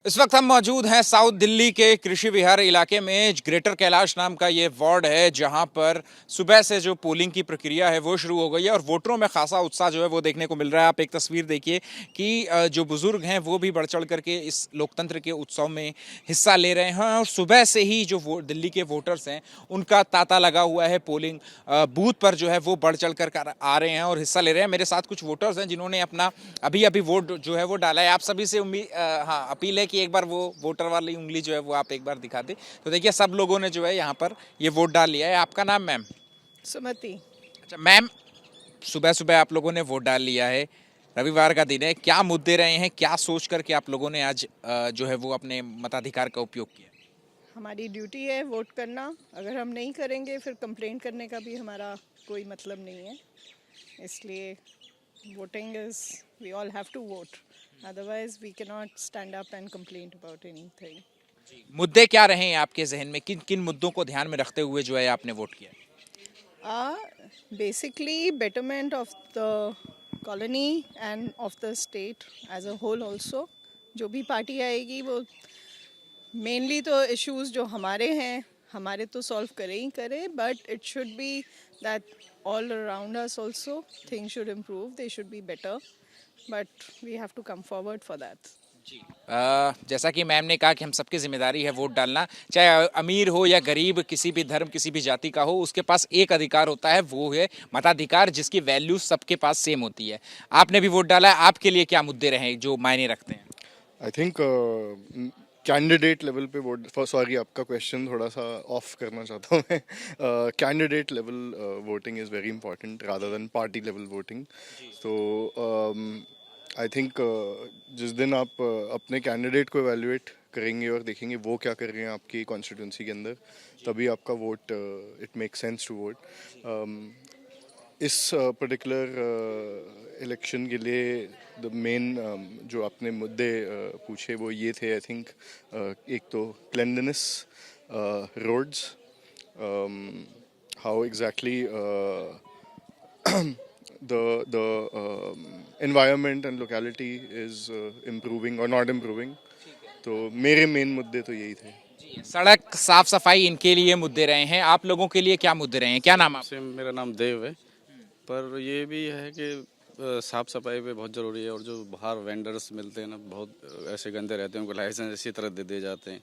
इस वक्त हम मौजूद हैं साउथ दिल्ली के कृषि विहार इलाके में। ग्रेटर कैलाश नाम का ये वार्ड है जहां पर सुबह से जो पोलिंग की प्रक्रिया है वो शुरू हो गई है और वोटरों में खासा उत्साह जो है वो देखने को मिल रहा है। आप एक तस्वीर देखिए कि जो बुजुर्ग हैं वो भी बढ़ चढ़ करके इस लोकतंत्र के उत्सव में हिस्सा ले रहे हैं और सुबह से ही जो दिल्ली के वोटर्स हैं उनका तांता लगा हुआ है। पोलिंग बूथ पर जो है वो बढ़ चढ़ कर आ रहे हैं और हिस्सा ले रहे हैं। मेरे साथ कुछ वोटर्स हैं जिन्होंने अपना अभी अभी वोट जो है वो डाला है। आप सभी से हाँ अपील है कि एक बार वो वोटर वाली उंगली जो है वो आप एक बार दिखा दे। तो देखिए सब लोगों ने जो है यहाँ पर ये वोट डाल लिया है। आपका नाम मैम? सुमति। अच्छा मैम, सुबह सुबह आप लोगों ने वोट डाल लिया है, रविवार का दिन है, क्या मुद्दे रहे हैं, क्या सोच करके आप लोगों ने आज जो है वो अपने मताधिकार का उपयोग किया? हमारी ड्यूटी है वोट करना। अगर हम नहीं करेंगे फिर कंप्लेन करने का भी हमारा कोई मतलब नहीं है। इसलिए voting is we all have to vote, otherwise we can not stand up and complain about anything. मुद्दे क्या रहे हैं आपके जहन में? किन किन मुद्दों को ध्यान में रखते हुए जो है आपने वोट किया? Basically betterment of the colony and of the state as a whole also. जो भी पार्टी आएगी वो मेनली तो इश्यूज जो हमारे हैं हमारे तो सॉल्व करे ही करे, but it should be that all around us also things should improve, they should be better, but we have to come forward for that. जैसा कि मैम ने कहा कि हम सबकी जिम्मेदारी है वोट डालना, चाहे अमीर हो या गरीब, किसी भी धर्म किसी भी जाति का हो, उसके पास एक अधिकार होता है, वो है मताधिकार, जिसकी वैल्यू सबके पास सेम होती है। आपने भी वोट डाला है, आपके लिए क्या मुद्दे रहे जो मायने रखते हैं? आई थिंक कैंडिडेट लेवल पे वोट, सॉरी आपका क्वेश्चन थोड़ा सा ऑफ करना चाहता हूँ मैं। Candidate level voting is very important rather than party level voting. तो आई थिंक जिस दिन आप अपने कैंडिडेट को एवेल्युएट करेंगे और देखेंगे वो क्या कर रहे हैं आपकी कॉन्स्टिट्यूंसी के अंदर, तभी आपका vote it make sense to vote. इस पर्टिकुलर इलेक्शन के लिए द मेन जो आपने मुद्दे पूछे वो ये थे। आई थिंक एक तो cleanliness, roads, how exactly the environment and locality is improving or not improving. तो मेरे मेन मुद्दे तो यही थे। सड़क साफ सफाई, इनके लिए मुद्दे रहे हैं। आप लोगों के लिए क्या मुद्दे रहे हैं? क्या नाम आप? मेरा नाम देव है, पर ये भी है कि साफ़ सफाई पे बहुत ज़रूरी है। और जो बाहर वेंडर्स मिलते हैं ना, बहुत ऐसे गंदे रहते हैं, उनको लाइसेंस इसी तरह दे दिए जाते हैं।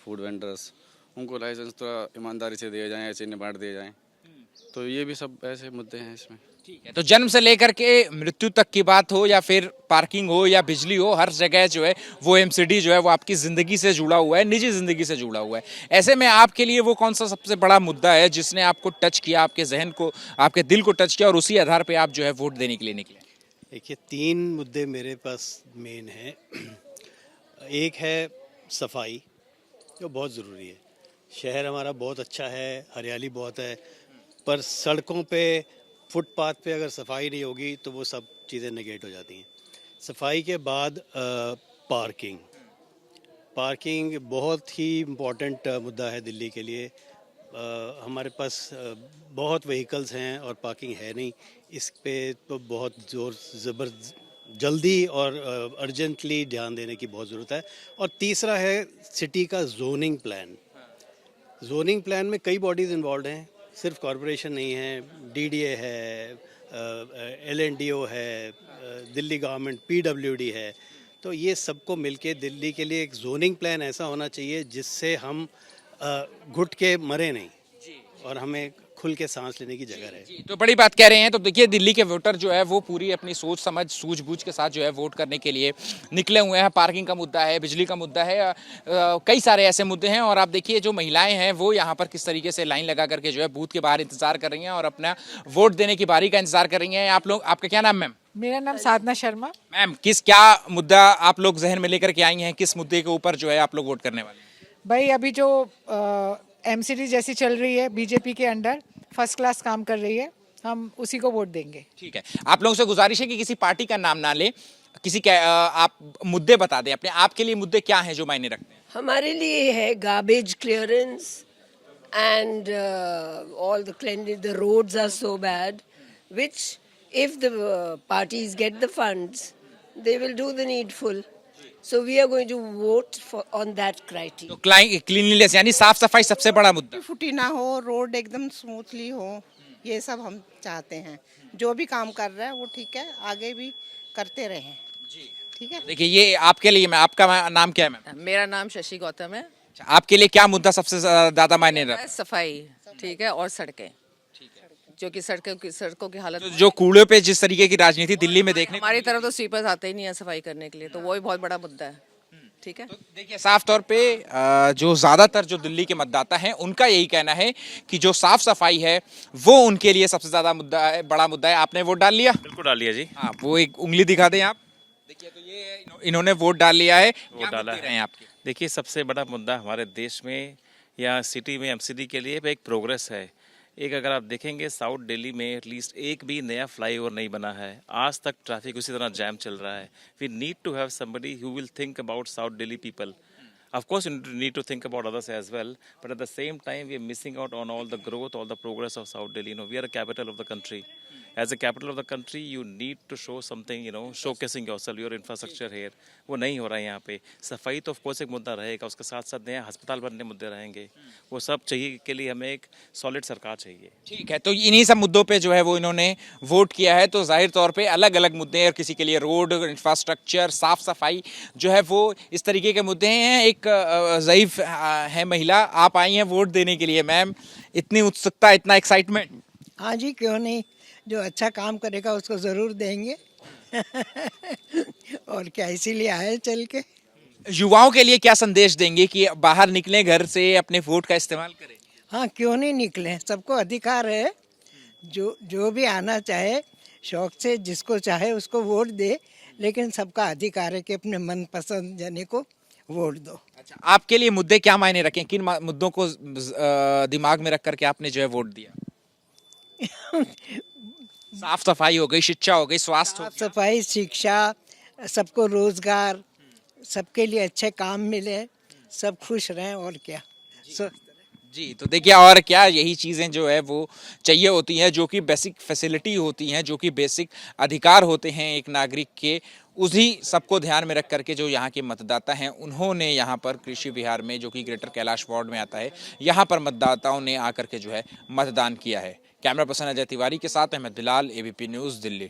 फूड वेंडर्स, उनको लाइसेंस थोड़ा ईमानदारी से दिए जाएँ, ऐसे निबाड़ दिए जाएँ। तो ये भी सब ऐसे मुद्दे हैं इसमें। ठीक है, तो जन्म से लेकर के मृत्यु तक की बात हो या फिर पार्किंग हो या बिजली हो, हर जगह जो है वो एमसीडी जो है वो आपकी जिंदगी से जुड़ा हुआ है, निजी जिंदगी से जुड़ा हुआ है। ऐसे में आपके लिए वो कौन सा सबसे बड़ा मुद्दा है जिसने आपको टच किया, आपके जहन को, आपके दिल को टच किया और उसी आधार पे आप जो है वोट देने के लिए निकले? देखिए, 3 मुद्दे मेरे पास मेन हैं। एक है सफाई, जो बहुत ज़रूरी है। शहर हमारा बहुत अच्छा है, हरियाली बहुत है, पर सड़कों पे, फुटपाथ पे अगर सफाई नहीं होगी तो वो सब चीज़ें नेगेट हो जाती हैं। सफाई के बाद पार्किंग बहुत ही इम्पोर्टेंट मुद्दा है दिल्ली के लिए। हमारे पास बहुत व्हीकल्स हैं और पार्किंग है नहीं। इस पे तो बहुत जल्दी और अर्जेंटली ध्यान देने की बहुत ज़रूरत है। और तीसरा है सिटी का जोनिंग प्लान। जोनिंग प्लान में कई बॉडीज़ इन्वॉल्व हैं, सिर्फ कॉरपोरेशन नहीं है, डीडीए है, एलएनडीओ है, दिल्ली गवर्नमेंट पीडब्ल्यूडी है। तो ये सबको मिलके दिल्ली के लिए एक जोनिंग प्लान ऐसा होना चाहिए जिससे हम घुट के मरे नहीं और हमें खुल के सांस लेने की जगह रहे। तो बड़ी बात कह रहे हैं। तो देखिए, दिल्ली के वोटर जो है वो पूरी अपनी सोच समझ सूझबूझ के साथ जो है वोट करने के लिए निकले हुए हैं। पार्किंग का मुद्दा है, बिजली का मुद्दा है, कई सारे ऐसे मुद्दे हैं। और आप देखिए जो महिलाएं हैं वो यहाँ पर किस तरीके से लाइन लगा करके जो है बूथ के बाहर इंतजार कर रही हैं और अपना वोट देने की बारी का इंतजार कर रही हैं। आप लोग, आपका क्या नाम मैम? मेरा नाम साधना शर्मा। मैम, क्या मुद्दा आप लोग जहन में लेकर के आई हैं? किस मुद्दे के ऊपर जो है आप लोग वोट करने वाले हैं? भाई, अभी जो एमसीडी जैसी चल रही है बीजेपी के अंडर, फर्स्ट क्लास काम कर रही है, हम उसी को वोट देंगे। ठीक है, आप लोगों से गुजारिश है कि किसी पार्टी का नाम ना ले, किसी के आप मुद्दे बता दें अपने। आपके लिए मुद्दे क्या हैं जो मायने रखते हैं? हमारे लिए है garbage clearance and all the roads are so bad, which if the parties get the funds, they will do the needful. So we are going to vote on that criteria. तो क्लीनलीनेस यानी साफ सफाई सबसे बड़ा मुद्दा। फुटी ना हो, रोड एकदम स्मूथली हो, ये सब हम चाहते हैं। जो भी काम कर रहा है वो ठीक है, आगे भी करते रहें। जी ठीक है। देखिए ये आपके लिए, मैं आपका नाम क्या है मैम? मेरा नाम शशि गौतम है। आपके लिए क्या मुद्दा सबसे ज्यादा मायने रखता है? सफाई, ठीक है, और सड़कें, जो कि सड़कों की हालत जो कूड़े पे जिस तरीके की राजनीति दिल्ली में देखने हमारी तरफ तो स्वीपर्स आते ही नहीं है सफाई करने के लिए, तो वो भी बहुत बड़ा मुद्दा है। ठीक है, तो देखिए साफ तौर पे जो ज्यादातर जो दिल्ली के मतदाता हैं उनका यही कहना है कि जो साफ सफाई है वो उनके लिए सबसे ज्यादा मुद्दा है, बड़ा मुद्दा है। आपने वोट डाल लिया? बिल्कुल डाल लिया जी। हाँ, वो एक उंगली दिखा दें आप। देखिए तो ये इन्होंने वोट डाल लिया है। क्या डाला मुद्दे है। रहे हैं आपके? देखिए सबसे बड़ा मुद्दा हमारे देश में या सिटी में एमसीडी के लिए एक प्रोग्रेस है। एक अगर आप देखेंगे साउथ दिल्ली में एटलीस्ट एक भी नया फ्लाईओवर नहीं बना है, आज तक ट्रैफिक उसी तरह जैम चल रहा है। We need to have somebody who will think about south Delhi people. Of course, you need to think about others as well, but at the same time, we are missing out on all the growth, all the progress of South Delhi. You know, we are a capital of the country. As a capital of the country, you need to show something, you know, showcasing yourself, your infrastructure here. वो नहीं हो रहा है यहाँ पे। सफाई तो of course एक मुद्दा रहेगा, उसके साथ साथ नया अस्पताल बनने मुद्दे रहेंगे। वो सब चाहिए के लिए हमें एक सॉलिड सरकार चाहिए। ठीक है, तो इन्हीं सब मुद्दों पे जो है वो इन्होंने वोट किया है। तो जाहिर तौर पे अलग अलग मुद्दे हैं और किसी के लिए रोड, इंफ्रास्ट्रक्चर, साफ सफाई जो है वो इस तरीके के मुद्दे हैं। एक ज़ईफ है महिला, आप आई हैं वोट देने के लिए। मैम, इतनी उत्सुकता, इतना एक्साइटमेंट? हाँ जी, क्यों नहीं, जो अच्छा काम करेगा उसको ज़रूर देंगे। और क्या, इसीलिए आए चल के। युवाओं के लिए क्या संदेश देंगे कि बाहर निकलें घर से, अपने वोट का इस्तेमाल करें? हाँ, क्यों नहीं निकले, सबको अधिकार है। जो भी आना चाहे शौक से, जिसको चाहे उसको वोट दे, लेकिन सबका अधिकार है कि अपने मनपसंद जने को वोट दो। अच्छा, आपके लिए मुद्दे क्या मायने रखें? किन मुद्दों को दिमाग में रख करके आपने जो है वोट दिया? साफ सफाई हो गई, शिक्षा हो गई, स्वास्थ्य हो साफ सफाई, शिक्षा, सबको रोजगार, सबके लिए अच्छे काम मिले, सब खुश रहें, और क्या। जी। तो देखिए, और क्या, यही चीज़ें जो है वो चाहिए होती हैं, जो कि बेसिक फैसिलिटी होती हैं, जो कि बेसिक अधिकार होते हैं एक नागरिक के। उसी सबको ध्यान में रख करके जो यहाँ के मतदाता हैं उन्होंने यहाँ पर कृषि विहार में, जो कि ग्रेटर कैलाश वार्ड में आता है, यहाँ पर मतदाताओं ने आकर के जो है मतदान किया है। कैमरा पर्सन अजय तिवारी के साथ अहमद बिलाल, एबीपी न्यूज़, दिल्ली।